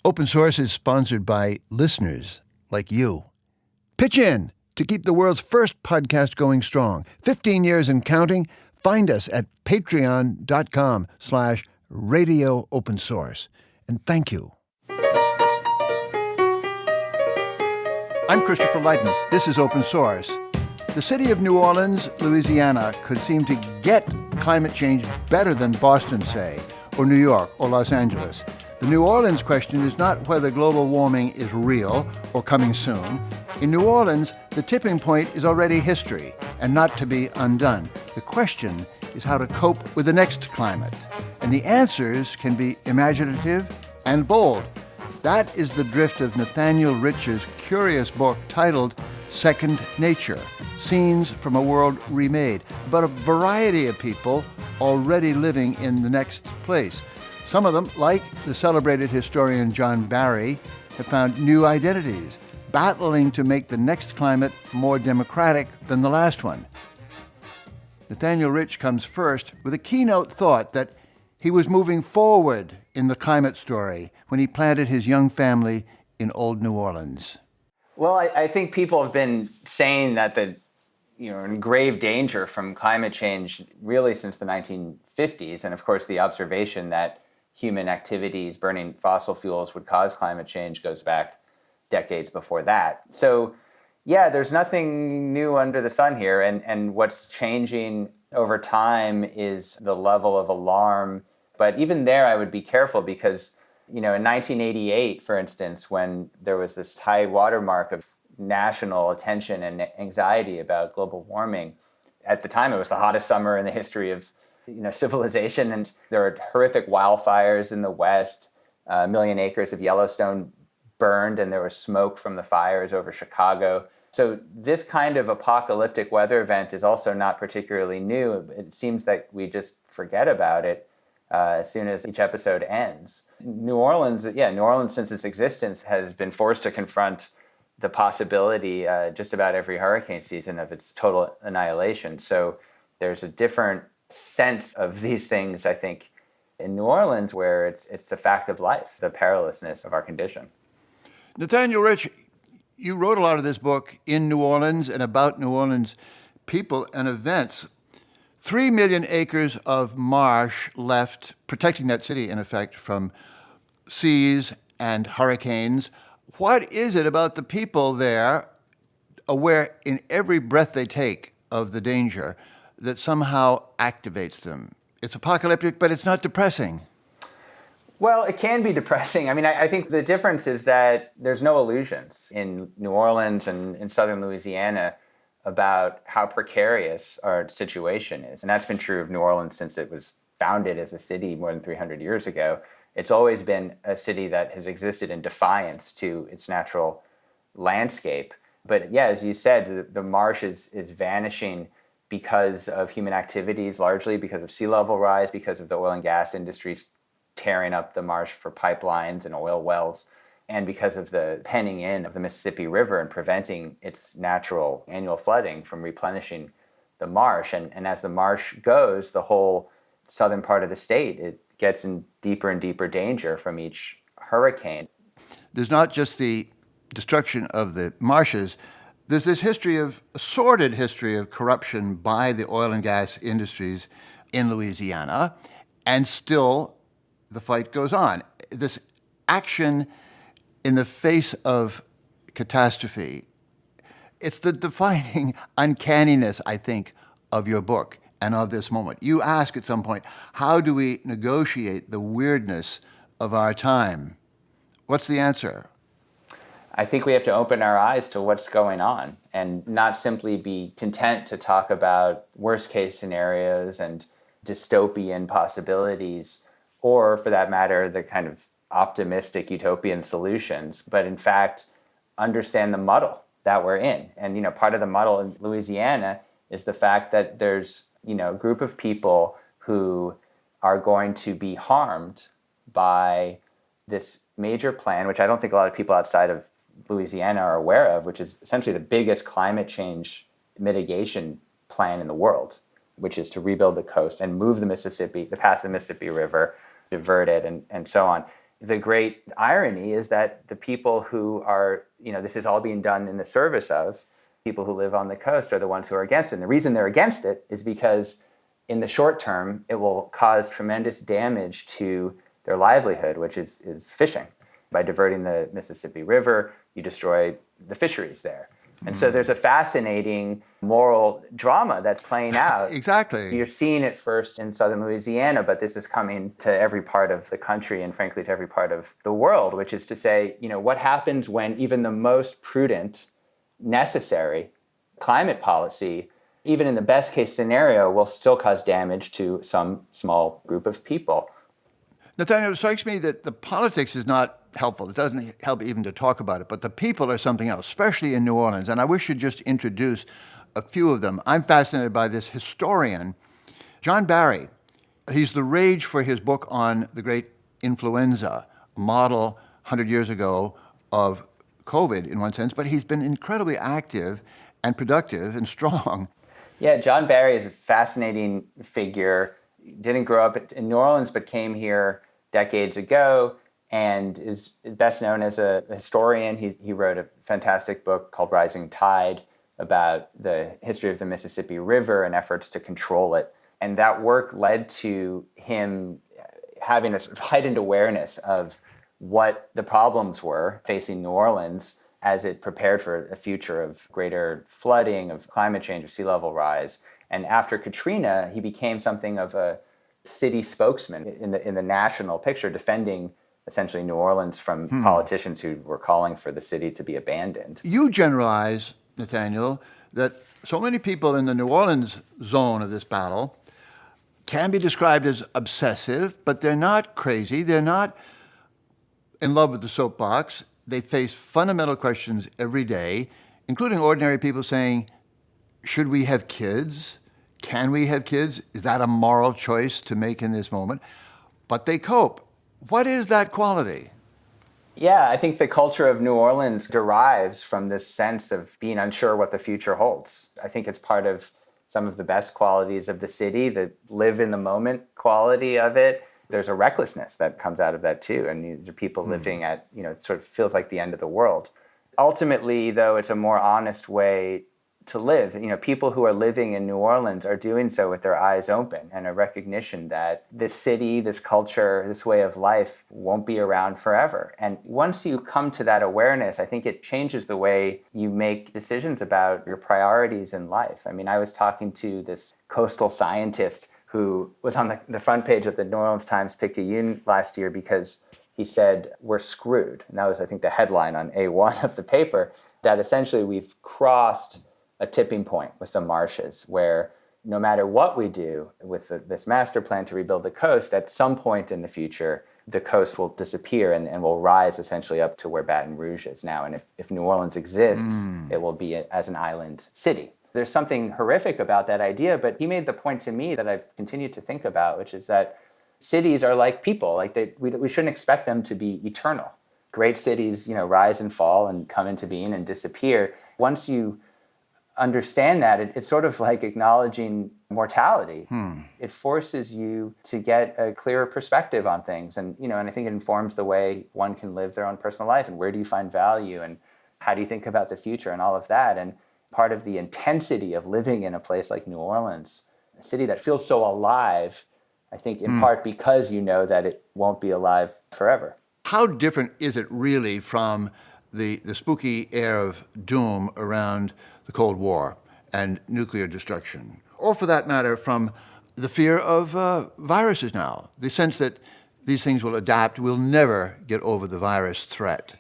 Open Source is sponsored by listeners like you. Pitch in to keep the world's first podcast going strong. 15 years and counting. Find us at patreon.com/radioopensource. And thank you. I'm Christopher Lighton. This is Open Source. The city of New Orleans, Louisiana, could seem to get climate change better than Boston, say, or New York, or Los Angeles. The New Orleans question is not whether global warming is real or coming soon. In New Orleans, the tipping point is already history and not to be undone. The question is how to cope with the next climate. And the answers can be imaginative and bold. That is the drift of Nathaniel Rich's curious book titled Second Nature, Scenes from a World Remade, about a variety of people already living in the next place. Some of them, like the celebrated historian John Barry, have found new identities, battling to make the next climate more democratic than the last one. Nathaniel Rich comes first with a keynote thought that he was moving forward in the climate story when he planted his young family in Old New Orleans. Well, I think people have been saying that in grave danger from climate change really since the 1950s. And of course, the observation that human activities, burning fossil fuels, would cause climate change goes back decades before that. So, yeah, there's nothing new under the sun here. And what's changing over time is the level of alarm. But even there, I would be careful because in 1988, for instance, when there was this high watermark of national attention and anxiety about global warming, at the time it was the hottest summer in the history of civilization, and there were horrific wildfires in the West. 1 million acres of Yellowstone burned, and there was smoke from the fires over Chicago. So this kind of apocalyptic weather event is also not particularly new. It seems that we just forget about it as soon as each episode ends. New Orleans, since its existence, has been forced to confront the possibility just about every hurricane season of its total annihilation. So there's a different sense of these things, I think, in New Orleans, where it's a fact of life, the perilousness of our condition. Nathaniel Rich, you wrote a lot of this book in New Orleans and about New Orleans people and events. 3 million acres of marsh left, protecting that city, in effect, from seas and hurricanes. What is it about the people there, aware in every breath they take of the danger, that somehow activates them? It's apocalyptic, but it's not depressing. Well, it can be depressing. I think the difference is that there's no illusions in New Orleans and in southern Louisiana about how precarious our situation is. And that's been true of New Orleans since it was founded as a city more than 300 years ago. It's always been a city that has existed in defiance to its natural landscape. But yeah, as you said, the marsh is vanishing because of human activities, largely because of sea level rise, because of the oil and gas industries tearing up the marsh for pipelines and oil wells, and because of the penning in of the Mississippi River and preventing its natural annual flooding from replenishing the marsh. And as the marsh goes, the whole southern part of the state, it gets in deeper and deeper danger from each hurricane. There's not just the destruction of the marshes. There's this sordid history of corruption by the oil and gas industries in Louisiana, and still the fight goes on. This action in the face of catastrophe, it's the defining uncanniness, I think, of your book and of this moment. You ask at some point, how do we negotiate the weirdness of our time? What's the answer? I think we have to open our eyes to what's going on and not simply be content to talk about worst case scenarios and dystopian possibilities, or for that matter, the kind of optimistic utopian solutions, but in fact, understand the muddle that we're in. And, part of the muddle in Louisiana is the fact that there's, a group of people who are going to be harmed by this major plan, which I don't think a lot of people outside of Louisiana are aware of, which is essentially the biggest climate change mitigation plan in the world, which is to rebuild the coast and move the path of the Mississippi River, divert it, and so on. the great irony is that the people who are, this is all being done in the service of people who live on the coast are the ones who are against it. And the reason they're against it is because in the short term, it will cause tremendous damage to their livelihood, which is fishing. By diverting the Mississippi River, you destroy the fisheries there. And so there's a fascinating moral drama that's playing out. Exactly. You're seeing it first in southern Louisiana, but this is coming to every part of the country and frankly to every part of the world, which is to say, what happens when even the most prudent, necessary climate policy, even in the best case scenario, will still cause damage to some small group of people. Nathaniel, it strikes me that the politics is not helpful. It doesn't help even to talk about it, but the people are something else, especially in New Orleans. And I wish you'd just introduce a few of them. I'm fascinated by this historian, John Barry. He's the rage for his book on the great influenza, a model 100 years ago of COVID in one sense, but he's been incredibly active and productive and strong. Yeah, John Barry is a fascinating figure. Didn't grow up in New Orleans, but came here decades ago and is best known as a historian. He wrote a fantastic book called Rising Tide about the history of the Mississippi River and efforts to control it. And that work led to him having a sort of heightened awareness of what the problems were facing New Orleans as it prepared for a future of greater flooding, of climate change, of sea level rise. And after Katrina, he became something of a city spokesman in the national picture, defending essentially New Orleans from politicians who were calling for the city to be abandoned. You generalize, Nathaniel, that so many people in the New Orleans zone of this battle can be described as obsessive, but they're not crazy. They're not in love with the soapbox. They face fundamental questions every day, including ordinary people saying, should we have kids? Can we have kids? Is that a moral choice to make in this moment? But they cope. What is that quality? Yeah, I think the culture of New Orleans derives from this sense of being unsure what the future holds. I think it's part of some of the best qualities of the city, the live in the moment quality of it. There's a recklessness that comes out of that too. And these are people living at, it sort of feels like the end of the world. Ultimately, though, it's a more honest way to live. People who are living in New Orleans are doing so with their eyes open and a recognition that this city, this culture, this way of life won't be around forever. And once you come to that awareness, I think it changes the way you make decisions about your priorities in life. I was talking to this coastal scientist who was on the front page of the New Orleans Times-Picayune last year because he said, we're screwed. And that was, I think, the headline on A1 of the paper, that essentially we've crossed a tipping point with the marshes where no matter what we do with this master plan to rebuild the coast, at some point in the future, the coast will disappear and will rise essentially up to where Baton Rouge is now. And if New Orleans exists, it will be as an island city. There's something horrific about that idea, but he made the point to me that I've continued to think about, which is that cities are like people. We shouldn't expect them to be eternal. Great cities, rise and fall and come into being and disappear. Once you understand that, it's sort of like acknowledging mortality. It forces you to get a clearer perspective on things. And, and I think it informs the way one can live their own personal life and where do you find value and how do you think about the future and all of that. And part of the intensity of living in a place like New Orleans, a city that feels so alive, I think in part because you know that it won't be alive forever. How different is it really from the spooky air of doom around the Cold War and nuclear destruction? Or for that matter, from the fear of viruses now, the sense that these things will adapt, we'll never get over the virus threat.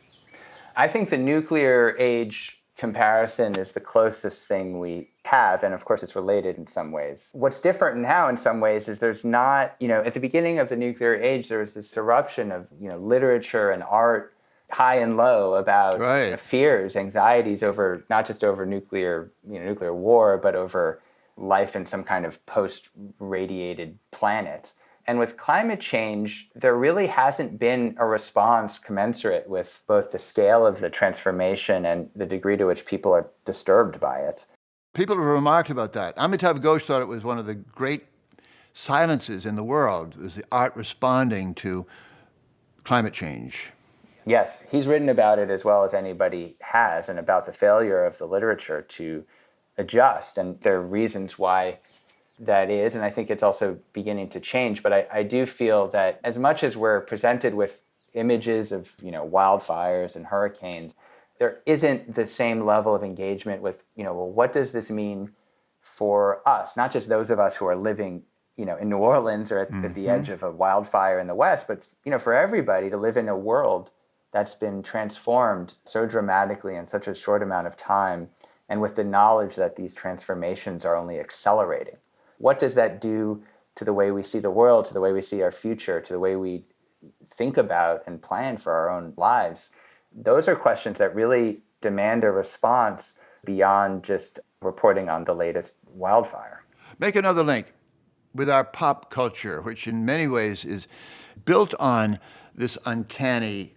I think the nuclear age comparison is the closest thing we have, and of course it's related in some ways. What's different now in some ways is there's not, at the beginning of the nuclear age, there was this eruption of, literature and art, high and low, about fears, anxieties over, not just over nuclear war, but over life in some kind of post-radiated planet. And with climate change, there really hasn't been a response commensurate with both the scale of the transformation and the degree to which people are disturbed by it. People have remarked about that. Amitav Ghosh thought it was one of the great silences in the world, was the art responding to climate change. Yes, he's written about it as well as anybody has, and about the failure of the literature to adjust. And there are reasons why that is, and I think it's also beginning to change. But I do feel that as much as we're presented with images of wildfires and hurricanes, there isn't the same level of engagement with well, what does this mean for us? Not just those of us who are living in New Orleans or at the edge of a wildfire in the West, but for everybody to live in a world that's been transformed so dramatically in such a short amount of time, and with the knowledge that these transformations are only accelerating. What does that do to the way we see the world, to the way we see our future, to the way we think about and plan for our own lives? Those are questions that really demand a response beyond just reporting on the latest wildfire. Make another link with our pop culture, which in many ways is built on this uncanny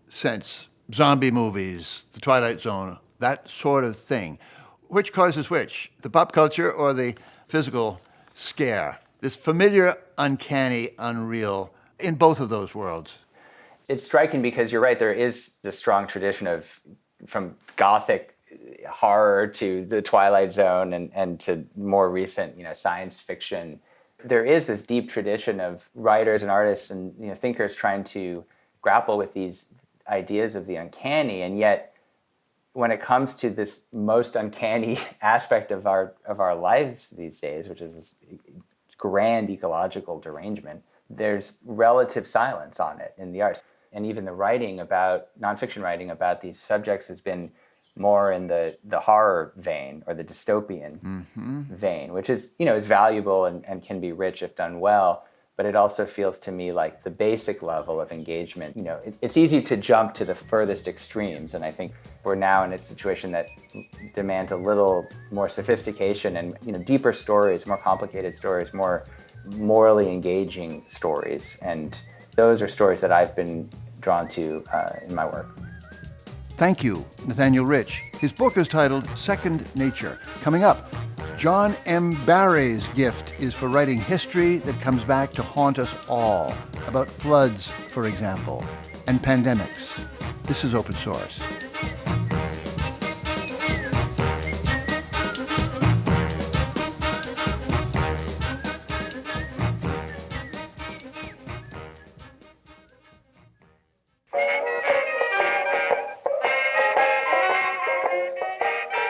sense. Zombie movies, The Twilight Zone, that sort of thing. Which causes which? The pop culture or the physical scare? This familiar, uncanny, unreal in both of those worlds. It's striking because you're right, there is this strong tradition of from Gothic horror to The Twilight Zone and to more recent science fiction. There is this deep tradition of writers and artists and thinkers trying to grapple with these ideas of the uncanny, and yet when it comes to this most uncanny aspect of our lives these days, which is this grand ecological derangement, there's relative silence on it in the arts. And even the nonfiction writing about these subjects has been more in the horror vein or the dystopian vein, which is valuable and can be rich if done well. But it also feels to me like the basic level of engagement, it's easy to jump to the furthest extremes. And I think we're now in a situation that demands a little more sophistication and deeper stories, more complicated stories, more morally engaging stories. And those are stories that I've been drawn to in my work. Thank you, Nathaniel Rich. His book is titled Second Nature. Coming up, John M. Barry's gift is for writing history that comes back to haunt us all, about floods, for example, and pandemics. This is Open Source.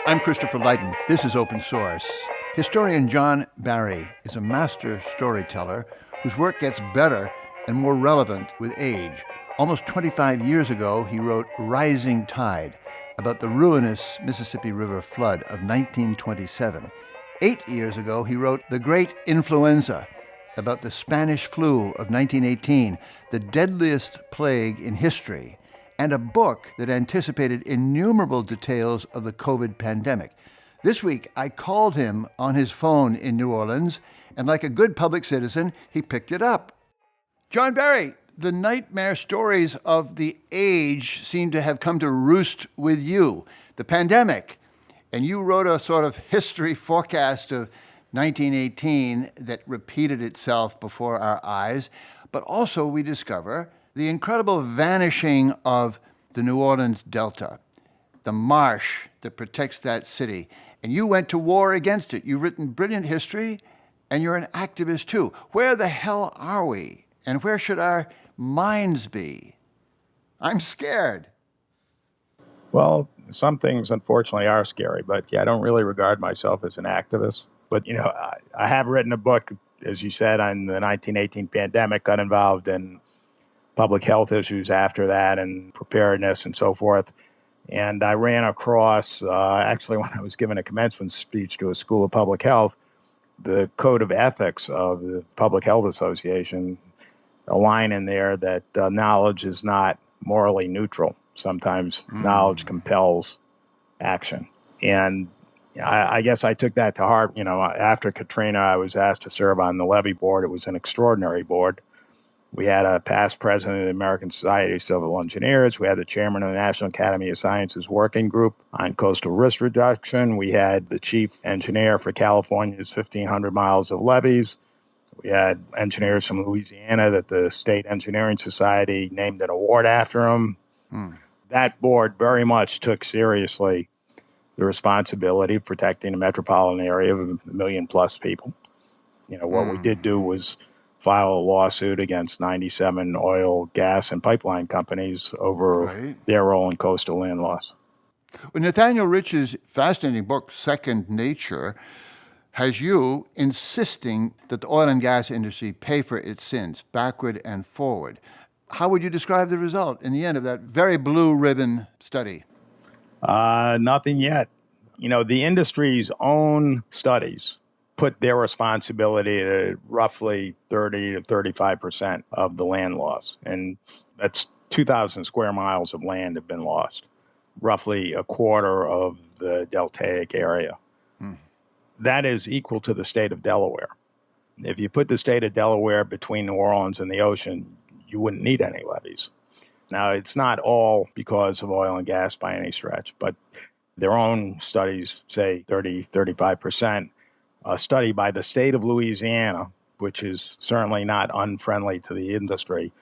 I'm Christopher Lydon. This is Open Source. Historian John Barry is a master storyteller whose work gets better and more relevant with age. Almost 25 years ago, he wrote Rising Tide about the ruinous Mississippi River flood of 1927. 8 years ago, he wrote The Great Influenza about the Spanish flu of 1918, the deadliest plague in history, and a book that anticipated innumerable details of the COVID pandemic. This week, I called him on his phone in New Orleans, and like a good public citizen, he picked it up. John Barry, the nightmare stories of the age seem to have come to roost with you. The pandemic, and you wrote a sort of history forecast of 1918 that repeated itself before our eyes, but also we discover the incredible vanishing of the New Orleans Delta, the marsh that protects that city. And you went to war against it. You've written brilliant history, and you're an activist too. Where the hell are we? And where should our minds be? I'm scared. Well, some things, unfortunately, are scary. But yeah, I don't really regard myself as an activist. But, I have written a book, as you said, on the 1918 pandemic, got involved in public health issues after that and preparedness and so forth. And I ran across, actually, when I was giving a commencement speech to a school of public health, the code of ethics of the Public Health Association, a line in there that knowledge is not morally neutral. Sometimes knowledge compels action. And I guess I took that to heart. After Katrina, I was asked to serve on the levee board. It was an extraordinary board. We had a past president of the American Society of Civil Engineers. We had the chairman of the National Academy of Sciences Working Group on Coastal Risk Reduction. We had the chief engineer for California's 1,500 miles of levees. We had engineers from Louisiana that the State Engineering Society named an award after them. That board very much took seriously the responsibility of protecting the metropolitan area of 1 million plus people. What we did do was file a lawsuit against 97 oil, gas, and pipeline companies over their role in coastal land loss. Well, Nathaniel Rich's fascinating book, Second Nature, has you insisting that the oil and gas industry pay for its sins, backward and forward. How would you describe the result in the end of that very blue ribbon study? Nothing yet. The industry's own studies put their responsibility at roughly 30 to 35% of the land loss. And that's 2,000 square miles of land have been lost, roughly a quarter of the deltaic area. That is equal to the state of Delaware. If you put the state of Delaware between New Orleans and the ocean, you wouldn't need any levees. Now, it's not all because of oil and gas by any stretch, but their own studies say 30, 35%. A study by the state of Louisiana, which is certainly not unfriendly to the industry,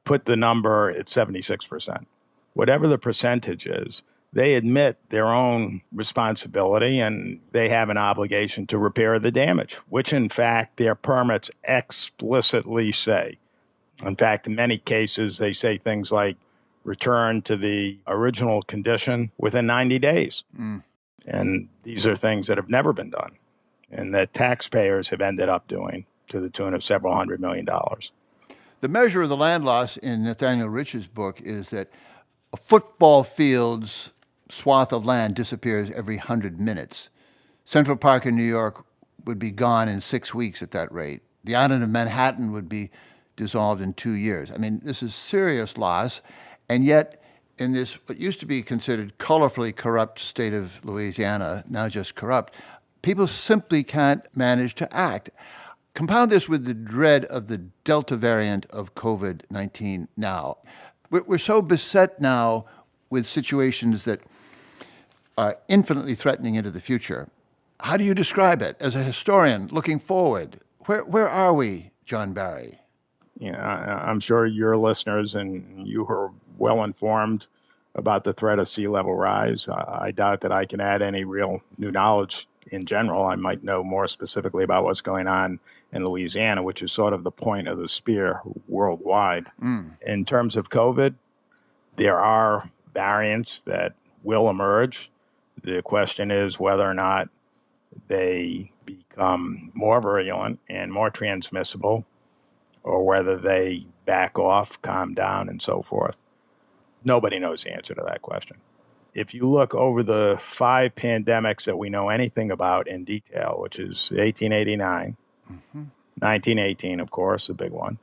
put the number at 76%. Whatever the percentage is, they admit their own responsibility and they have an obligation to repair the damage, which in fact their permits explicitly say. In fact, in many cases, they say things like return to the original condition within 90 days. And these are things that have never been done and that taxpayers have ended up doing to the tune of several $100 million. The measure of the land loss in Nathaniel Rich's book is that a football field's swath of land disappears every 100 minutes. Central Park in New York would be gone in 6 weeks at that rate. The island of Manhattan would be dissolved in 2 years. I mean, this is serious loss. And yet, in this, what used to be considered colorfully corrupt state of Louisiana, now just corrupt, people simply can't manage to act. Compound this with the dread of the Delta variant of COVID-19 now. We're so beset now with situations that are infinitely threatening into the future. How do you describe it as a historian looking forward? Where are we, John Barry? I'm sure your listeners and you are well informed about the threat of sea level rise. I doubt that I can add any real new knowledge in general. I might know more specifically about what's going on in Louisiana, which is sort of the point of the spear worldwide. In terms of COVID, there are variants that will emerge. The question is whether or not they become more virulent and more transmissible, or whether they back off, calm down, and so forth. Nobody knows the answer to that question. If you look over the 5 pandemics that we know anything about in detail, which is 1889, 1918, of course, the big one,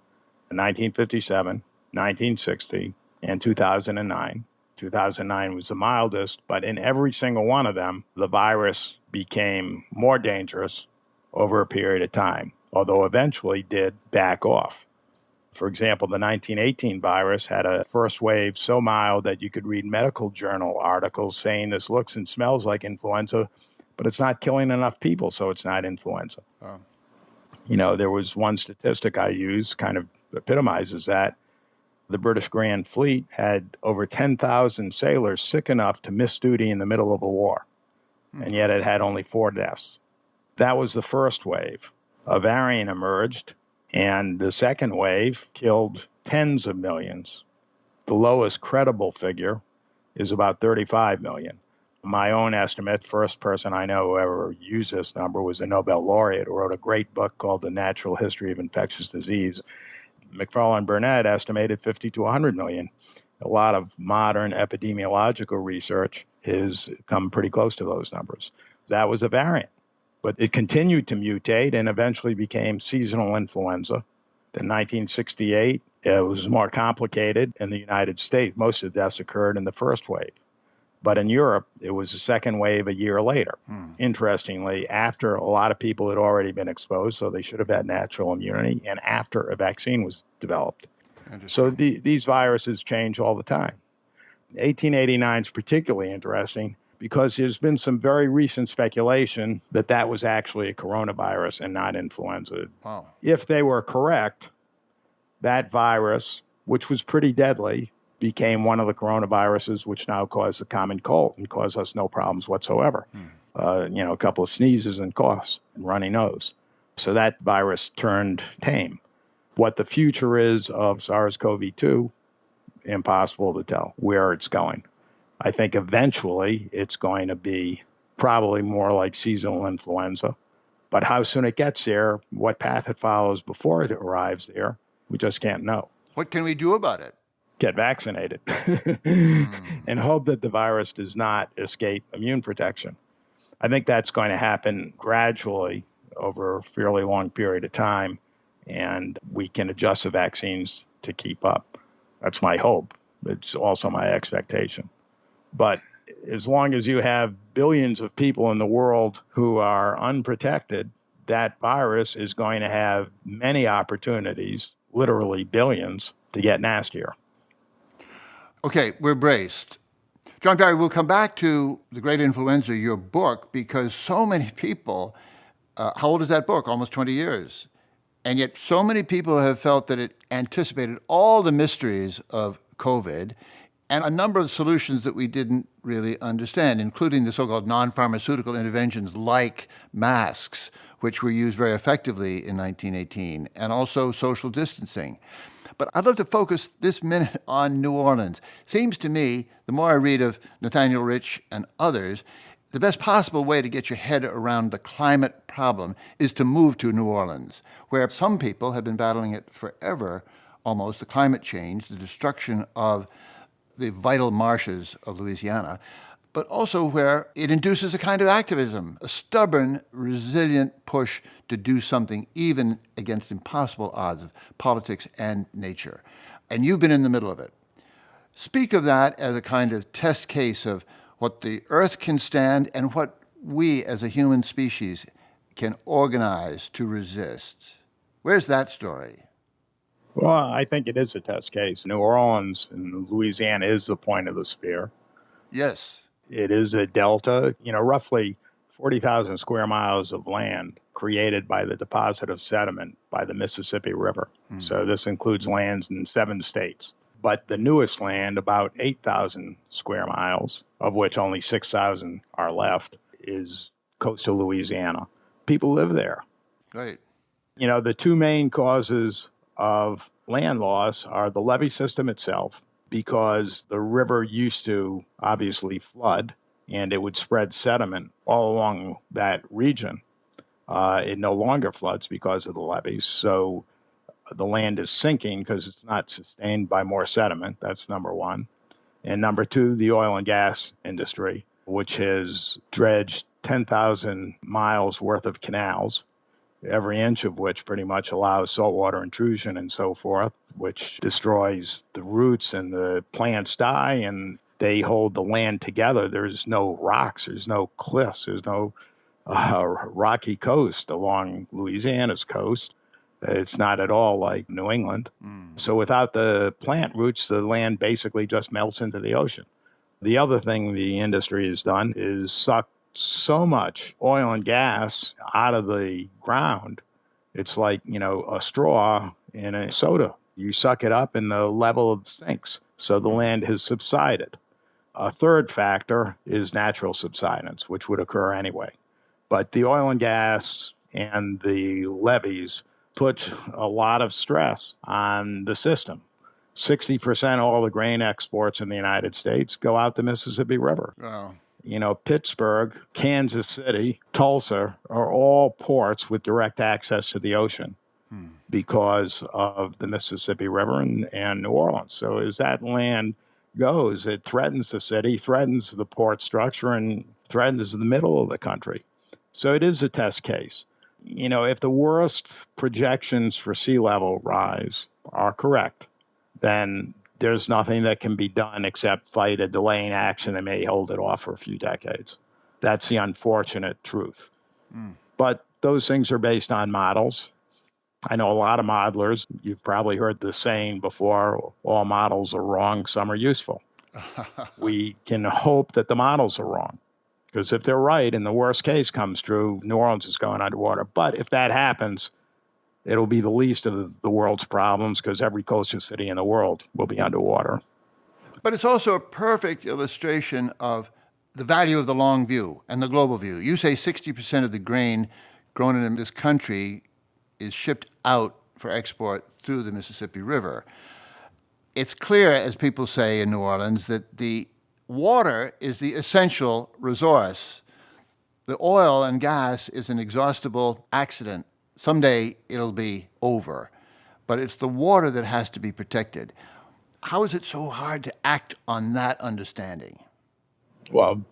1957, 1960, and 2009. 2009 was the mildest, but in every single one of them, the virus became more dangerous over a period of time, although eventually did back off. For example, the 1918 virus had a first wave so mild that you could read medical journal articles saying this looks and smells like influenza, but it's not killing enough people, so it's not influenza. There was one statistic I used, kind of epitomizes that. The British Grand Fleet had over 10,000 sailors sick enough to miss duty in the middle of a war, and yet it had only 4 deaths. That was the first wave. A variant emerged, and the second wave killed tens of millions. The lowest credible figure is about 35 million. My own estimate, first person I know who ever used this number was a Nobel laureate who wrote a great book called The Natural History of Infectious Disease. McFarland Burnett estimated 50 to 100 million. A lot of modern epidemiological research has come pretty close to those numbers. That was a variant. But it continued to mutate and eventually became seasonal influenza. In 1968, it was more complicated in the United States. Most of the deaths occurred in the first wave. But in Europe, it was the second wave a year later. Interestingly, after a lot of people had already been exposed, so they should have had natural immunity, and after a vaccine was developed. So these viruses change all the time. 1889 is particularly interesting because there's been some very recent speculation that that was actually a coronavirus and not influenza. Wow. If they were correct, that virus, which was pretty deadly, became one of the coronaviruses which now cause the common cold and cause us no problems whatsoever. A couple of sneezes and coughs and runny nose. So that virus turned tame. What the future is of SARS-CoV-2, impossible to tell where it's going. I think eventually it's going to be probably more like seasonal influenza. But how soon it gets there, what path it follows before it arrives there, we just can't know. What can we do about it? Get vaccinated and hope that the virus does not escape immune protection. I think that's going to happen gradually over a fairly long period of time, and we can adjust the vaccines to keep up. That's my hope. It's also my expectation. But as long as you have billions of people in the world who are unprotected, that virus is going to have many opportunities, literally billions, to get nastier. Okay, we're braced. John Barry, we'll come back to The Great Influenza, your book, because so many people, how old is that book? Almost 20 years. And yet so many people have felt that it anticipated all the mysteries of COVID and a number of solutions that we didn't really understand, including the so-called non-pharmaceutical interventions like masks, which were used very effectively in 1918, and also social distancing. But I'd love to focus this minute on New Orleans. Seems to me, the more I read of Nathaniel Rich and others, the best possible way to get your head around the climate problem is to move to New Orleans, where some people have been battling it forever, almost, the climate change, the destruction of the vital marshes of Louisiana, but also where it induces a kind of activism, a stubborn, resilient push to do something even against impossible odds of politics and nature. And you've been in the middle of it. Speak of that as a kind of test case of what the Earth can stand and what we as a human species can organize to resist. Where's that story? Well, I think it is a test case. New Orleans and Louisiana is the point of the spear. Yes. It is a delta, roughly 40,000 square miles of land created by the deposit of sediment by the Mississippi River. So this includes lands in 7 states. But the newest land, about 8,000 square miles, of which only 6,000 are left, is coastal Louisiana. People live there. Right. The two main causes of land loss are the levee system itself, because the river used to obviously flood and it would spread sediment all along that region. It no longer floods because of the levees. So the land is sinking because it's not sustained by more sediment. That's number one. And number two, the oil and gas industry, which has dredged 10,000 miles worth of canals, every inch of which pretty much allows saltwater intrusion and so forth, which destroys the roots and the plants die and they hold the land together. There's no rocks, there's no cliffs, there's no rocky coast along Louisiana's coast. It's not at all like New England. So without the plant roots, the land basically just melts into the ocean. The other thing the industry has done is suck so much oil and gas out of the ground. It's like, a straw in a soda. You suck it up and the level sinks. So the land has subsided. A third factor is natural subsidence, which would occur anyway. But the oil and gas and the levees put a lot of stress on the system. 60% of all the grain exports in the United States go out the Mississippi River. Wow. Pittsburgh, Kansas City, Tulsa are all ports with direct access to the ocean because of the Mississippi River and New Orleans. So as that land goes, it threatens the city, threatens the port structure, and threatens the middle of the country. So it is a test case. If the worst projections for sea level rise are correct, then there's nothing that can be done except fight a delay in action that may hold it off for a few decades. That's the unfortunate truth. But those things are based on models. I know a lot of modelers. You've probably heard the saying before, all models are wrong, some are useful. We can hope that the models are wrong. Because if they're right and the worst case comes true, New Orleans is going underwater. But if that happens, it'll be the least of the world's problems because every coastal city in the world will be underwater. But it's also a perfect illustration of the value of the long view and the global view. You say 60% of the grain grown in this country is shipped out for export through the Mississippi River. It's clear, as people say in New Orleans, that the water is the essential resource. The oil and gas is an exhaustible accident. Someday it'll be over. But it's the water that has to be protected. How is it so hard to act on that understanding? Well,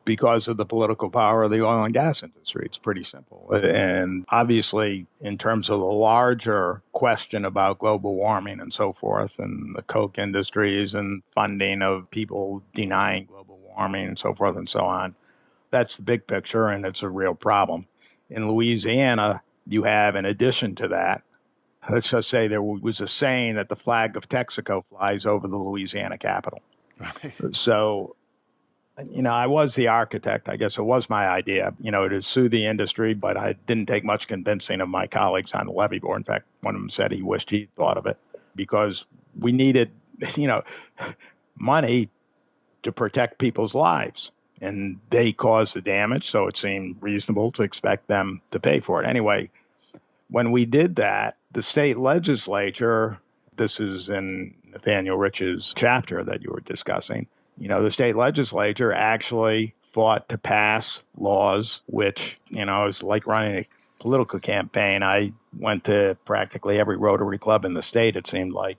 because of the political power of the oil and gas industry. It's pretty simple. And obviously, in terms of the larger question about global warming and so forth, and the Coke industries and funding of people denying global warming and so forth and so on, that's the big picture, and it's a real problem. In Louisiana, you have, in addition to that, let's just say there was a saying that the flag of Texaco flies over the Louisiana Capitol. Right. So, I was the architect. I guess it was my idea, to sue the industry, but I didn't take much convincing of my colleagues on the levee board. In fact, one of them said he wished he'd thought of it because we needed, money to protect people's lives. And they caused the damage, so it seemed reasonable to expect them to pay for it. Anyway, when we did that, the state legislature, this is in Nathaniel Rich's chapter that you were discussing, the state legislature actually fought to pass laws, which, is like running a political campaign. I went to practically every Rotary Club in the state, it seemed like,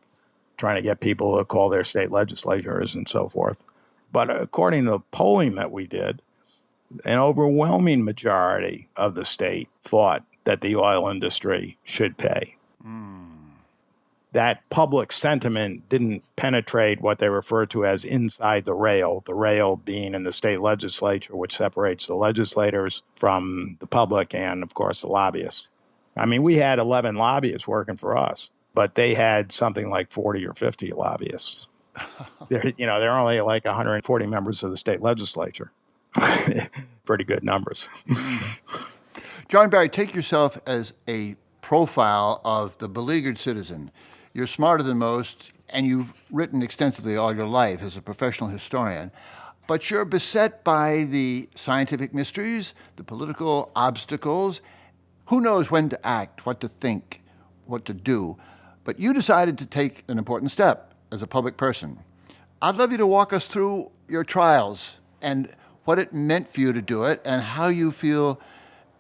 trying to get people to call their state legislatures and so forth. But according to the polling that we did, an overwhelming majority of the state thought that the oil industry should pay. That public sentiment didn't penetrate what they refer to as inside the rail being in the state legislature, which separates the legislators from the public and, of course, the lobbyists. I mean, we had 11 lobbyists working for us, but they had something like 40 or 50 lobbyists. There are only like 140 members of the state legislature. Pretty good numbers. John Barry, take yourself as a profile of the beleaguered citizen. You're smarter than most, and you've written extensively all your life as a professional historian, but you're beset by the scientific mysteries, the political obstacles. Who knows when to act, what to think, what to do? But you decided to take an important step as a public person. I'd love you to walk us through your trials and what it meant for you to do it and how you feel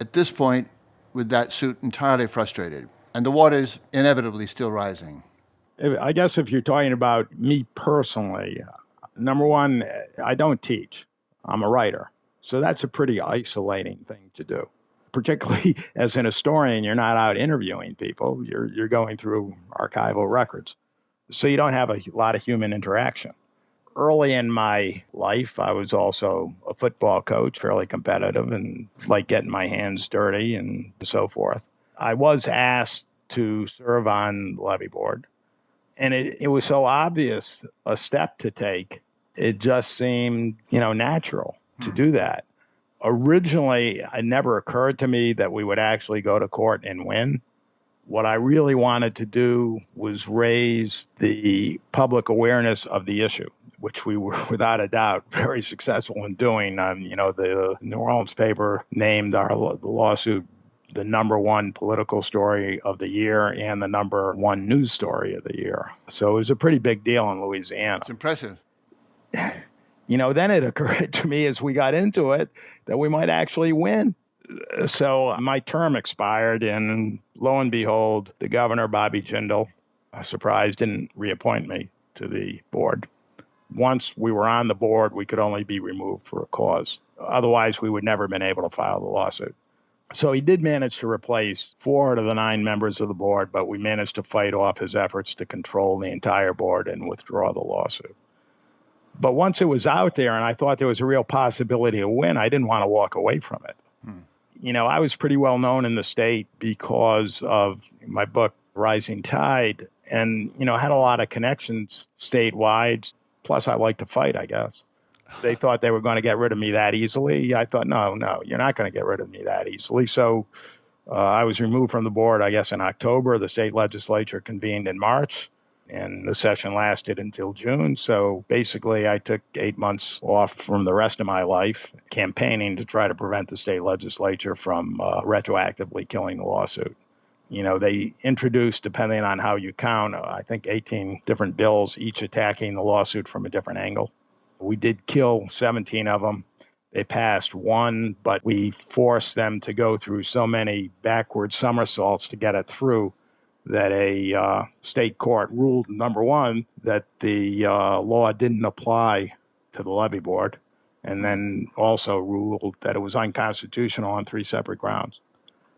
at this point with that suit entirely frustrated. And the water's inevitably still rising. I guess if you're talking about me personally, number one, I don't teach. I'm a writer. So that's a pretty isolating thing to do. Particularly as an historian, you're not out interviewing people. You're going through archival records. So you don't have a lot of human interaction. Early in my life, I was also a football coach, fairly competitive, and like getting my hands dirty and so forth. I was asked to serve on the levee board, and it was so obvious a step to take. It just seemed, natural to do that. Originally, it never occurred to me that we would actually go to court and win. What I really wanted to do was raise the public awareness of the issue, which we were, without a doubt, very successful in doing. The New Orleans paper named our lawsuit the number one political story of the year and the number one news story of the year. So it was a pretty big deal in Louisiana. It's impressive. Then it occurred to me as we got into it that we might actually win. So my term expired, and lo and behold, the governor, Bobby Jindal, surprise, didn't reappoint me to the board. Once we were on the board, we could only be removed for a cause. Otherwise, we would never have been able to file the lawsuit. So he did manage to replace 4 out of the 9 members of the board, but we managed to fight off his efforts to control the entire board and withdraw the lawsuit. But once it was out there and I thought there was a real possibility to win, I didn't want to walk away from it. I was pretty well known in the state because of my book, Rising Tide, and, had a lot of connections statewide. Plus, I like to fight, I guess. They thought they were going to get rid of me that easily. I thought, no, you're not going to get rid of me that easily. So I was removed from the board, I guess, in October. The state legislature convened in March, and the session lasted until June. So basically, I took 8 months off from the rest of my life campaigning to try to prevent the state legislature from retroactively killing the lawsuit. You know, they introduced, depending on how you count, I think 18 different bills, each attacking the lawsuit from a different angle. We did kill 17 of them. They passed one, but we forced them to go through so many backward somersaults to get it through that a state court ruled, number one, that the law didn't apply to the levee board, and then also ruled that it was unconstitutional on 3 separate grounds.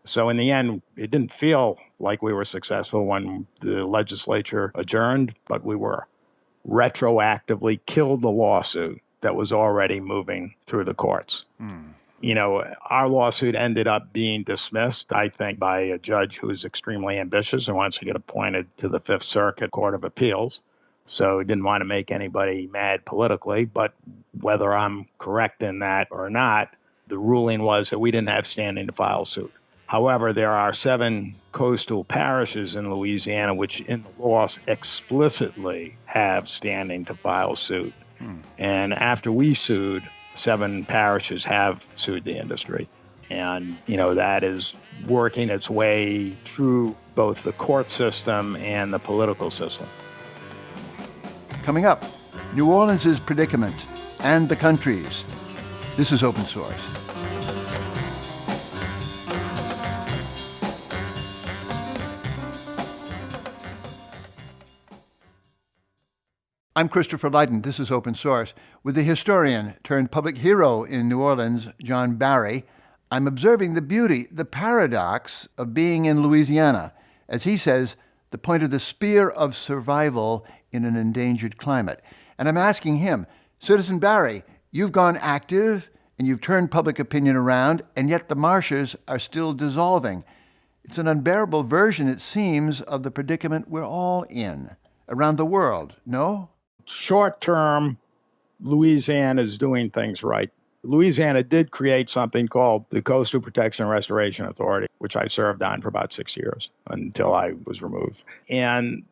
So in the end, it didn't feel like we were successful when the legislature adjourned, but we were. Retroactively killed the lawsuit that was already moving through the courts. You know, our lawsuit ended up being dismissed, I think, by a judge who is extremely ambitious and wants to get appointed to the Fifth Circuit Court of Appeals. So he didn't want to make anybody mad politically. But whether I'm correct in that or not, the ruling was that we didn't have standing to file suit. However, there are 7 coastal parishes in Louisiana which in the law explicitly have standing to file suit. And after we sued, 7 parishes have sued the industry. And, you know, that is working its way through both the court system and the political system. Coming up, New Orleans' predicament and the country's. This is Open Source. I'm Christopher Lydon. This is Open Source. With the historian turned public hero in New Orleans, John Barry, I'm observing the beauty, the paradox of being in Louisiana. As he says, the point of the spear of survival in an endangered climate. And I'm asking him, Citizen Barry, you've gone active and you've turned public opinion around, and yet the marshes are still dissolving. It's an unbearable version, it seems, of the predicament we're all in around the world, no? Short term, Louisiana is doing things right. Louisiana did create something called the Coastal Protection and Restoration Authority, which I served on for about 6 years until I was removed. And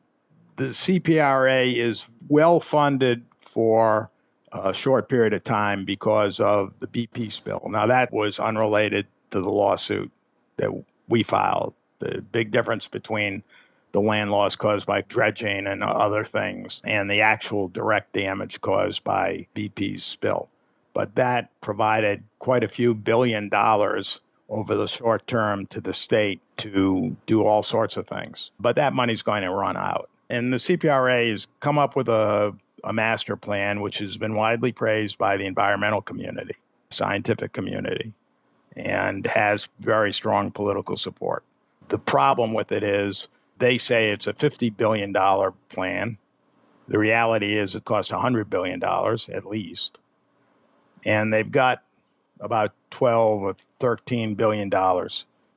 the CPRA is well funded for a short period of time because of the BP spill. Now, that was unrelated to the lawsuit that we filed. The big difference between the land loss caused by dredging and other things, and the actual direct damage caused by BP's spill. But that provided quite a few $1 billion over the short term to the state to do all sorts of things. But that money's going to run out. And the CPRA has come up with a master plan, which has been widely praised by the environmental community, scientific community, and has very strong political support. The problem with it is they say it's a $50 billion plan. The reality is it costs $100 billion at least. And they've got about $12 or $13 billion.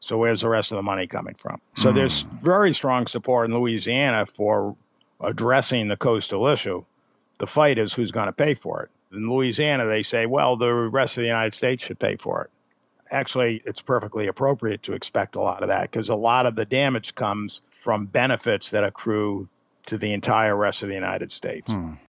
So where's the rest of the money coming from? So there's very strong support in Louisiana for addressing the coastal issue. The fight is who's going to pay for it. In Louisiana, they say, well, the rest of the United States should pay for it. Actually, it's perfectly appropriate to expect a lot of that because a lot of the damage comes from benefits that accrue to the entire rest of the United States.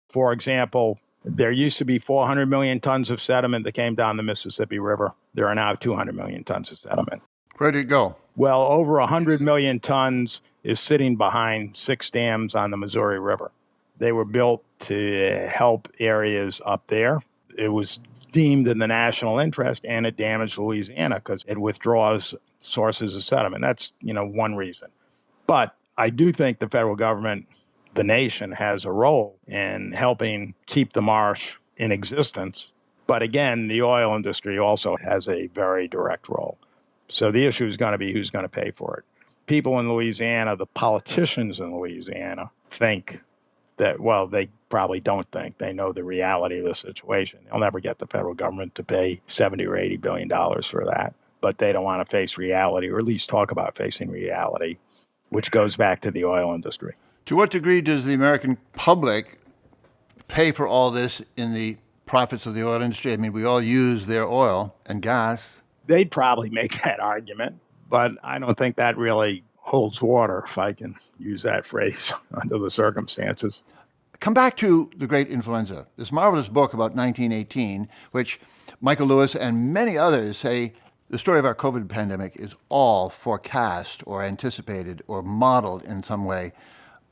For example, there used to be 400 million tons of sediment that came down the Mississippi River. There are now 200 million tons of sediment. Where did it go? Well, over 100 million tons is sitting behind 6 dams on the Missouri River. They were built to help areas up there. It was deemed in the national interest, and it damaged Louisiana because it withdraws sources of sediment. That's, one reason. But I do think the federal government, the nation, has a role in helping keep the marsh in existence. But again, the oil industry also has a very direct role. So the issue is going to be who's going to pay for it. People in Louisiana, the politicians in Louisiana, think that, well, they probably don't think. They know the reality of the situation. They'll never get the federal government to pay $70 or $80 billion for that. But they don't want to face reality, or at least talk about facing reality, which goes back to the oil industry. To what degree does the American public pay for all this in the profits of the oil industry? I mean, we all use their oil and gas. They'd probably make that argument, but I don't think that really holds water, if I can use that phrase, under the circumstances. Come back to The Great Influenza, this marvelous book about 1918, which Michael Lewis and many others say the story of our COVID pandemic is all forecast or anticipated or modeled in some way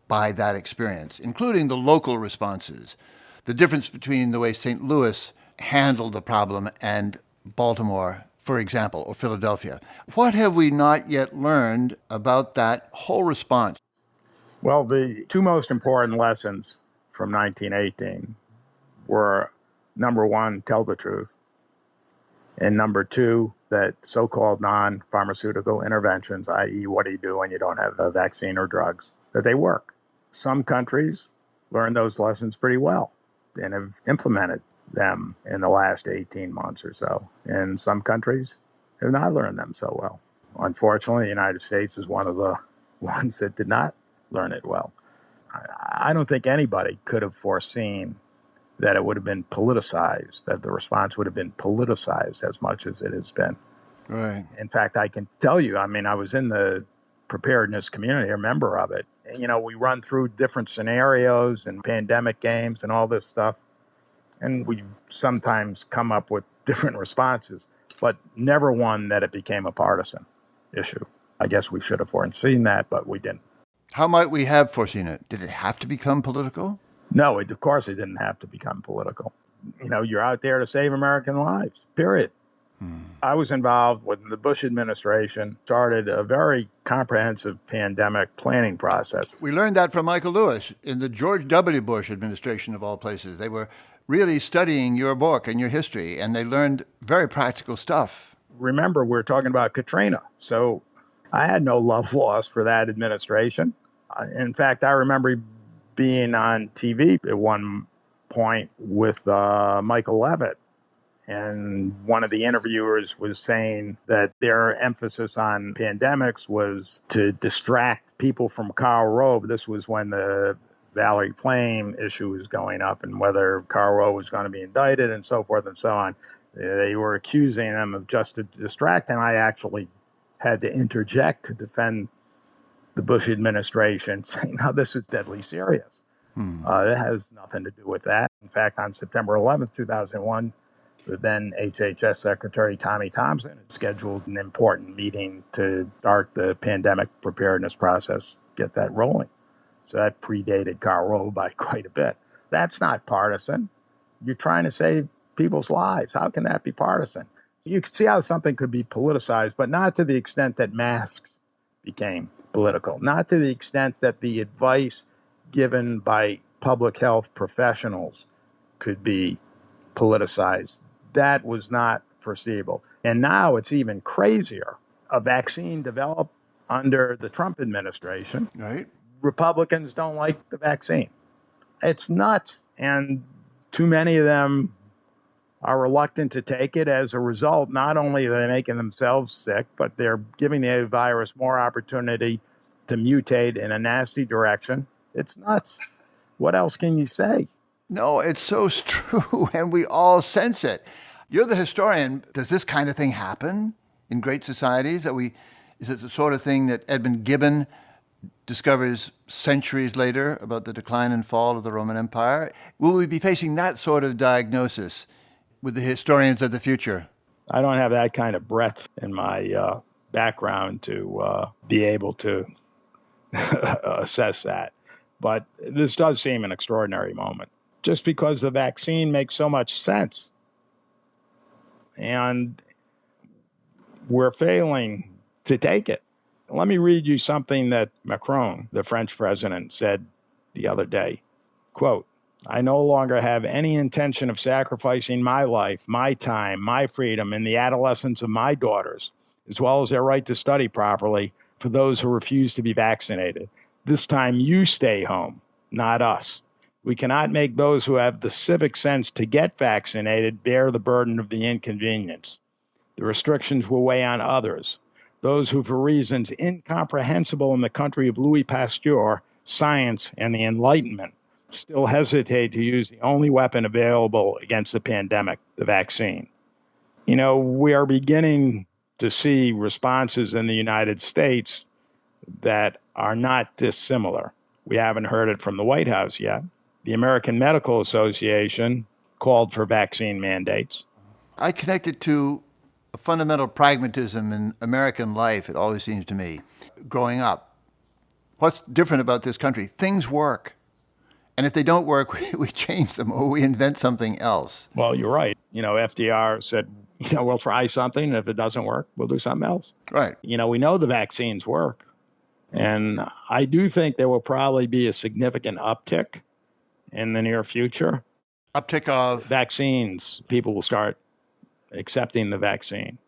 by that experience, including the local responses, the difference between the way St. Louis handled the problem and Baltimore, for example, or Philadelphia. What have we not yet learned about that whole response? Well, the two most important lessons from 1918 were, number one, tell the truth, and number two, that so-called non-pharmaceutical interventions, i.e. what do you do when you don't have a vaccine or drugs, that they work. Some countries learned those lessons pretty well and have implemented them in the last 18 months or so. And some countries have not learned them so well. Unfortunately, the United States is one of the ones that did not learn it well. I don't think anybody could have foreseen that it would have been politicized, that the response would have been politicized as much as it has been. Right. In fact, I can tell you, I mean, I was in the preparedness community, a member of it. And, you know, we run through different scenarios and pandemic games and all this stuff. And we sometimes come up with different responses, but never one that it became a partisan issue. I guess we should have foreseen that, but we didn't. How might we have foreseen it? Did it have to become political? No, of course it didn't have to become political. You know, you're out there to save American lives, period. I was involved when the Bush administration started a very comprehensive pandemic planning process. We learned that from Michael Lewis in the George W. Bush administration, of all places. They were really studying your book and your history, and they learned very practical stuff. Remember, we're talking about Katrina. So I had no love lost for that administration. In fact, I remember being on TV at one point with Michael Levitt. And one of the interviewers was saying that their emphasis on pandemics was to distract people from Karl Rove. This was when the Valerie Plame issue was going up and whether Karl Rove was going to be indicted and so forth and so on. They were accusing him of just to distract, and I actually had to interject to defend the Bush administration, saying, no, this is deadly serious. It has nothing to do with that. In fact, on September 11th, 2001, the then HHS Secretary Tommy Thompson had scheduled an important meeting to start the pandemic preparedness process, get that rolling. So that predated Karl Rove by quite a bit. That's not partisan. You're trying to save people's lives. How can that be partisan? You can see how something could be politicized, but not to the extent that masks became political, not to the extent that the advice given by public health professionals could be politicized. That was not foreseeable. And now it's even crazier. A vaccine developed under the Trump administration. Right. Republicans don't like the vaccine. It's nuts. And too many of them are reluctant to take it. As a result, not only are they making themselves sick, but they're giving the virus more opportunity to mutate in a nasty direction. It's nuts. What else can you say? No, it's so true, and we all sense it. You're the historian. Does this kind of thing happen in great societies? Is it the sort of thing that Edmund Gibbon discovers centuries later about the decline and fall of the Roman Empire? Will we be facing that sort of diagnosis with the historians of the future? I don't have that kind of breadth in my background to be able to assess that. But this does seem an extraordinary moment, just because the vaccine makes so much sense. And we're failing to take it. Let me read you something that Macron, the French president, said the other day. Quote, "I no longer have any intention of sacrificing my life, my time, my freedom, and the adolescence of my daughters, as well as their right to study properly, for those who refuse to be vaccinated. This time you stay home, not us. We cannot make those who have the civic sense to get vaccinated bear the burden of the inconvenience. The restrictions will weigh on others, those who, for reasons incomprehensible in the country of Louis Pasteur, science, and the Enlightenment, still hesitate to use the only weapon available against the pandemic, the vaccine. We are beginning to see responses in the United States that are not dissimilar. We haven't heard it from the White House yet. The American Medical Association called for vaccine mandates. I connect it to a fundamental pragmatism in American life, it always seems to me, growing up. What's different about this country? Things work. And if they don't work, we change them or we invent something else. Well, you're right. FDR said, we'll try something. And if it doesn't work, we'll do something else. Right. We know the vaccines work. And I do think there will probably be a significant uptick in the near future. Uptick of? Vaccines. People will start accepting the vaccine.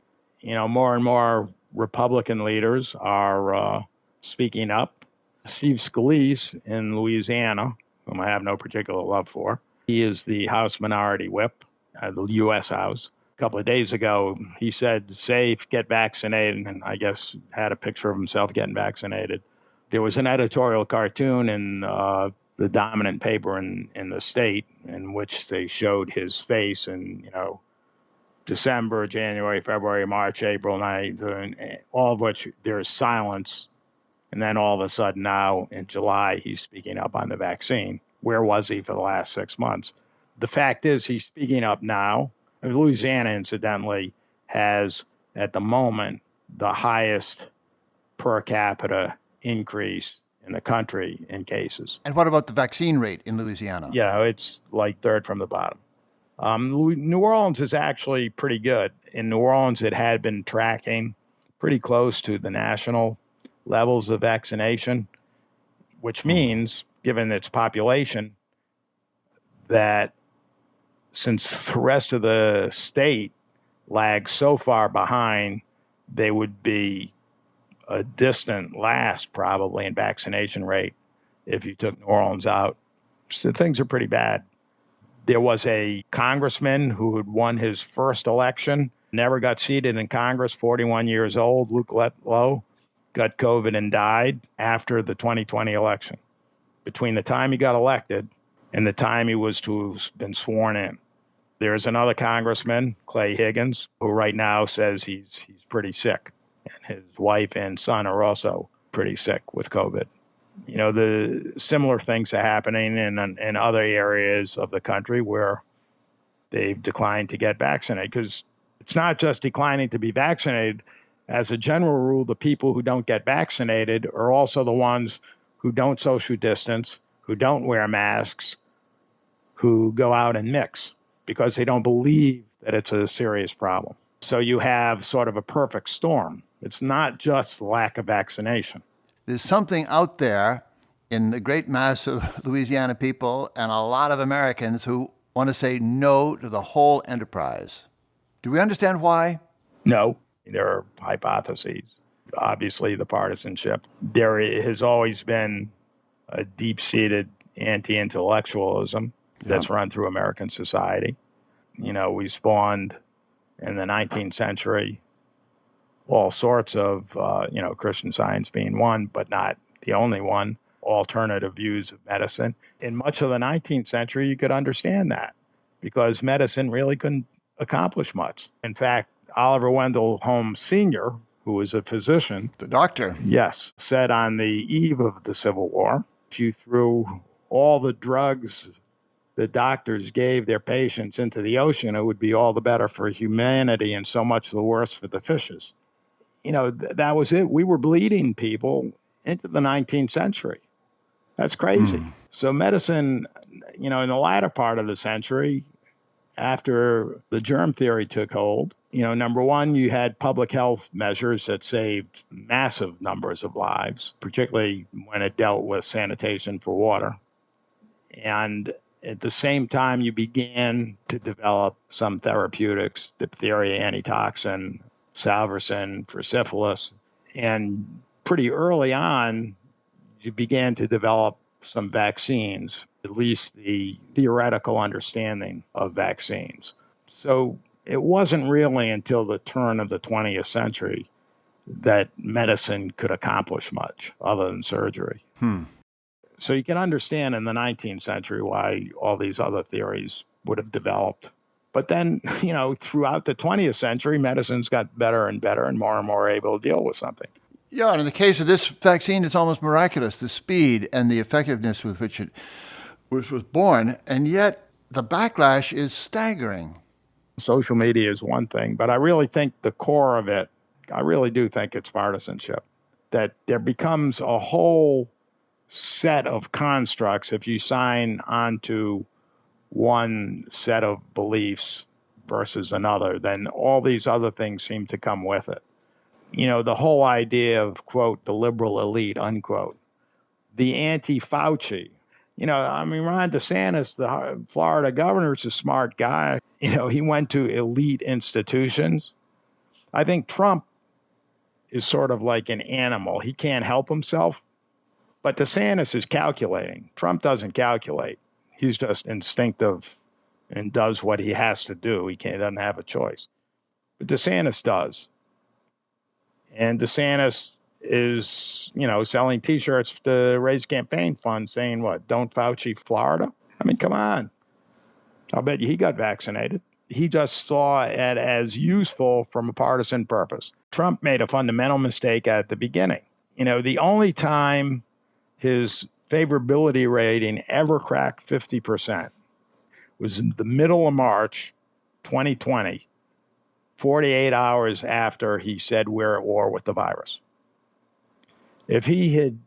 More and more Republican leaders are speaking up. Steve Scalise in Louisiana, whom I have no particular love for, he is the House Minority Whip, the U.S. House. A couple of days ago, he said, safe, get vaccinated, and I guess had a picture of himself getting vaccinated. There was an editorial cartoon in the dominant paper in the state in which they showed his face in, December, January, February, March, April, all of which there's silence. And then all of a sudden now in July, he's speaking up on the vaccine. Where was he for the last 6 months? The fact is he's speaking up now. Louisiana, incidentally, has at the moment the highest per capita increase in the country in cases. And what about the vaccine rate in Louisiana? Yeah, it's like third from the bottom. New Orleans is actually pretty good. In New Orleans, it had been tracking pretty close to the national levels of vaccination, which means, given its population, that since the rest of the state lags so far behind, they would be a distant last probably in vaccination rate if you took New Orleans out. So things are pretty bad. There was a congressman who had won his first election, never got seated in Congress, 41 years old, Luke Letlow, got COVID and died after the 2020 election. Between the time he got elected and the time he was to have been sworn in. There's another congressman, Clay Higgins, who right now says he's pretty sick. And his wife and son are also pretty sick with COVID. The similar things are happening in other areas of the country where they've declined to get vaccinated. Because it's not just declining to be vaccinated. As a general rule, the people who don't get vaccinated are also the ones who don't social distance, who don't wear masks, who go out and mix because they don't believe that it's a serious problem. So you have sort of a perfect storm. It's not just lack of vaccination. There's something out there in the great mass of Louisiana people and a lot of Americans who want to say no to the whole enterprise. Do we understand why? No. There are hypotheses. Obviously, the partisanship. There has always been a deep-seated anti-intellectualism that's run through American society. We spawned in the 19th century all sorts of, Christian Science being one, but not the only one, alternative views of medicine. In much of the 19th century, you could understand that because medicine really couldn't accomplish much. In fact, Oliver Wendell Holmes Sr., who was a physician. The doctor. Yes, said on the eve of the Civil War, if you threw all the drugs the doctors gave their patients into the ocean, it would be all the better for humanity and so much the worse for the fishes. That was it. We were bleeding people into the 19th century. That's crazy. So medicine, in the latter part of the century, after the germ theory took hold, number one, you had public health measures that saved massive numbers of lives, particularly when it dealt with sanitation for water. And at the same time, you began to develop some therapeutics, diphtheria antitoxin, salvarsan for syphilis. And pretty early on, you began to develop some vaccines, at least the theoretical understanding of vaccines. So it wasn't really until the turn of the 20th century that medicine could accomplish much other than surgery. So you can understand in the 19th century why all these other theories would have developed. But then, throughout the 20th century, medicine's got better and better and more able to deal with something. Yeah, and in the case of this vaccine, it's almost miraculous, the speed and the effectiveness with which it was born, and yet the backlash is staggering. Social media is one thing, but I really think the core of it, I really do think it's partisanship, that there becomes a whole set of constructs if you sign onto one set of beliefs versus another, then all these other things seem to come with it. The whole idea of, quote, the liberal elite, unquote, the anti-Fauci. Ron DeSantis, the Florida governor, is a smart guy. He went to elite institutions. I think Trump is sort of like an animal. He can't help himself. But DeSantis is calculating. Trump doesn't calculate. He's just instinctive and does what he has to do. He doesn't have a choice. But DeSantis does. And DeSantis is, selling T-shirts to raise campaign funds saying what? Don't Fauci Florida? I mean, come on. I'll bet you he got vaccinated. He just saw it as useful from a partisan purpose. Trump made a fundamental mistake at the beginning. The only time his favorability rating ever cracked 50% was in the middle of March 2020, 48 hours after he said we're at war with the virus. If he had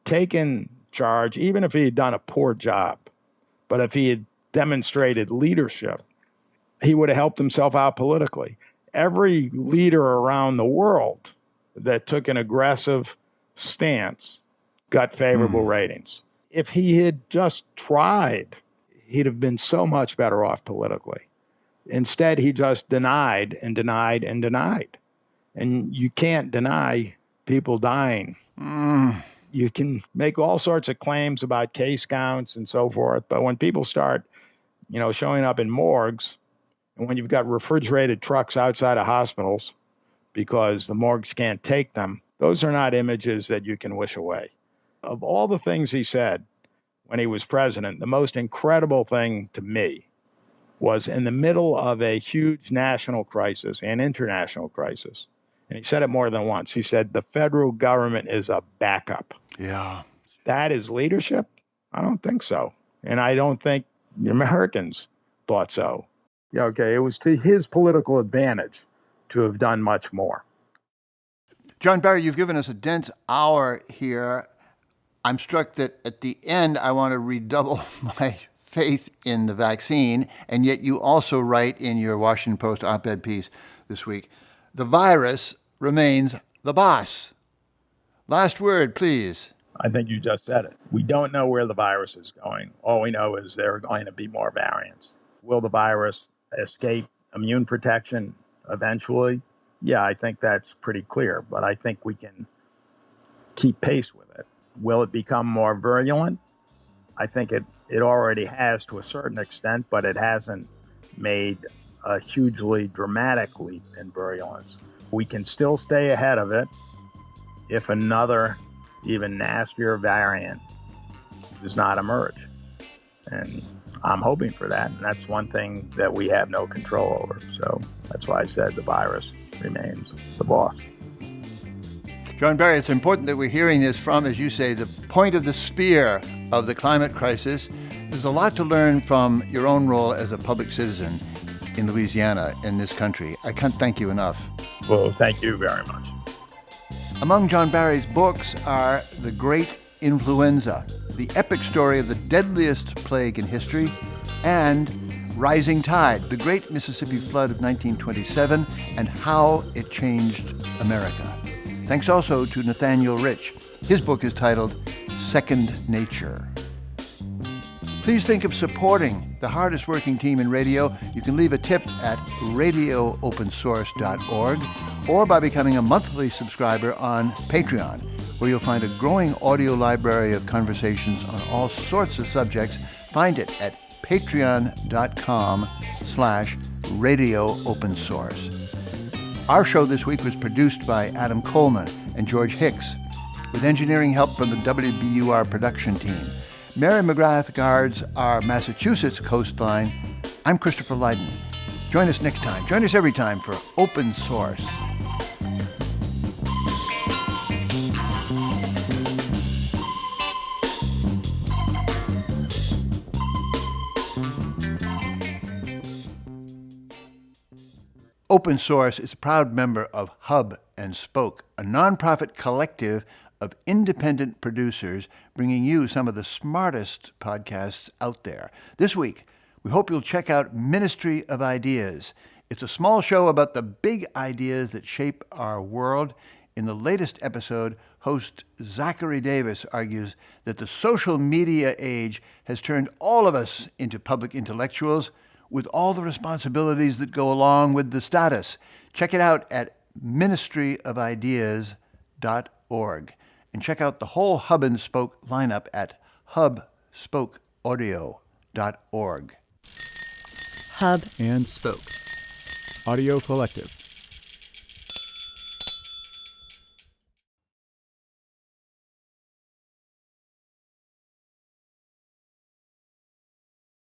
taken charge, even if he had done a poor job, but if he had demonstrated leadership, he would have helped himself out politically. Every leader around the world that took an aggressive stance got favorable ratings. If he had just tried, he'd have been so much better off politically. Instead, he just denied and denied and denied. And you can't deny people dying. You can make all sorts of claims about case counts and so forth, but when people start, showing up in morgues, and when you've got refrigerated trucks outside of hospitals because the morgues can't take them, those are not images that you can wish away. Of all the things he said when he was president, the most incredible thing to me was in the middle of a huge national crisis and international crisis. And he said it more than once. He said, the federal government is a backup. Yeah. That is leadership? I don't think so. And I don't think the Americans thought so. Yeah, okay, it was to his political advantage to have done much more. John Barry, you've given us a dense hour here. I'm struck that at the end, I want to redouble my faith in the vaccine, and yet you also write in your Washington Post op-ed piece this week, the virus remains the boss. Last word, please. I think you just said it. We don't know where the virus is going. All we know is there are going to be more variants. Will the virus escape immune protection eventually? Yeah, I think that's pretty clear, but I think we can keep pace with it. Will it become more virulent? I think it already has to a certain extent, but it hasn't made a hugely dramatic leap in virulence. We can still stay ahead of it if another, even nastier variant does not emerge. And I'm hoping for that. And that's one thing that we have no control over. So that's why I said the virus remains the boss. John Barry, it's important that we're hearing this from, as you say, the point of the spear of the climate crisis. There's a lot to learn from your own role as a public citizen in Louisiana, in this country. I can't thank you enough. Well, thank you very much. Among John Barry's books are The Great Influenza, the epic story of the deadliest plague in history, and Rising Tide, the Great Mississippi Flood of 1927 and how it changed America. Thanks also to Nathaniel Rich. His book is titled Second Nature. Please think of supporting the hardest working team in radio. You can leave a tip at radioopensource.org or by becoming a monthly subscriber on Patreon, where you'll find a growing audio library of conversations on all sorts of subjects. Find it at patreon.com/radioopensource. Our show this week was produced by Adam Coleman and George Hicks. with engineering help from the WBUR production team. Mary McGrath guards our Massachusetts coastline. I'm Christopher Lydon. Join us next time. Join us every time for Open Source. Open Source is a proud member of Hub and Spoke, a nonprofit collective of independent producers bringing you some of the smartest podcasts out there. This week, we hope you'll check out Ministry of Ideas. It's a small show about the big ideas that shape our world. In the latest episode, host Zachary Davis argues that the social media age has turned all of us into public intellectuals with all the responsibilities that go along with the status. Check it out at ministryofideas.org. And check out the whole Hub and Spoke lineup at hubspokeaudio.org. Hub and Spoke Audio Collective.